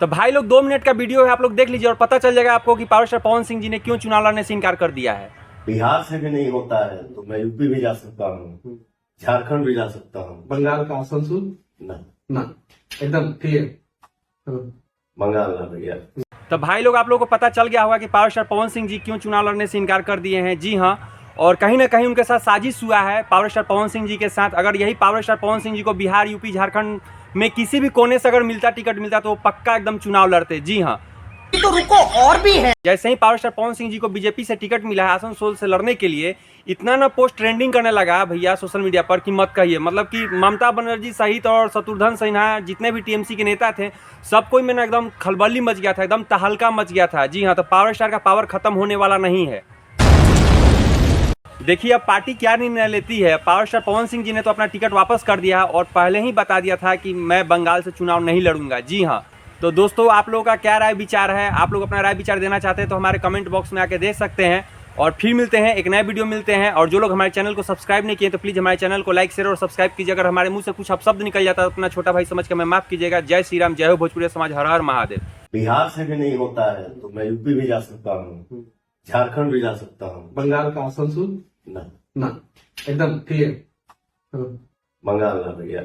तो भाई लोग 2 मिनट का वीडियो है, आप लोग देख लीजिए और पता चल जाएगा आपको कि पावर स्टार पवन सिंह जी ने क्यों चुनाव लड़ने से इनकार कर दिया है। बिहार से भी नहीं होता है तो मैं यूपी भी जा सकता हूँ, झारखंड भी जा सकता हूँ। बंगाल का आसनसोल ना एकदम क्लियर बंगाल ना भैया। तो भाई लोग आप लोगों को पता चल गया होगा कि पावर स्टार पवन सिंह जी क्यों चुनाव लड़ने से इनकार कर दिए हैं। जी हाँ, और कहीं ना कहीं उनके साथ साजिश हुआ है पावर स्टार पवन सिंह जी के साथ। अगर यही पावर स्टार पवन सिंह जी को बिहार, यूपी, झारखंड में किसी भी कोने से अगर टिकट मिलता तो वो पक्का एकदम चुनाव लड़ते। जी हाँ, तो रुको और भी है। जैसे ही पावर स्टार पवन सिंह जी को बीजेपी से टिकट मिला है आसनसोल से लड़ने के लिए, इतना ना पोस्ट ट्रेंडिंग करने लगा भैया सोशल मीडिया पर कि मत कहिए। मतलब कि ममता बनर्जी सहित और शत्रुघ्न सिन्हा जितने भी टीएमसी के नेता थे, सब कोई में ना एकदम खलबली मच गया था, एकदम तहलका मच गया था। जी हाँ, तो पावर स्टार का पावर खत्म होने वाला नहीं है। देखिए अब पार्टी क्या निर्णय लेती है। पावर स्टार पवन सिंह जी ने तो अपना टिकट वापस कर दिया और पहले ही बता दिया था कि मैं बंगाल से चुनाव नहीं लड़ूंगा। जी हाँ, तो दोस्तों आप लोगों का क्या राय विचार है? आप लोग अपना राय विचार देना चाहते हैं तो हमारे कमेंट बॉक्स में आके दे सकते हैं। और फिर मिलते हैं, एक नए वीडियो मिलते हैं। और जो लोग हमारे चैनल को सब्सक्राइब नहीं किए तो प्लीज़ हमारे चैनल को लाइक, शेयर और सब्सक्राइब कीजिए। अगर हमारे मुंह से कुछ अपशब्द निकल जाता है तो अपना छोटा भाई समझ के मैं माफ कीजिएगा। जय श्री राम, जय हो भोजपुरी समाज, हर हर महादेव। बिहार से भी नहीं होता है तो मैं यूपी भी जा सकता हूँ, झारखंड भी जा सकता हूँ। बंगाल का आसनसोल ना एकदम क्लियर बंगाल ना भैया।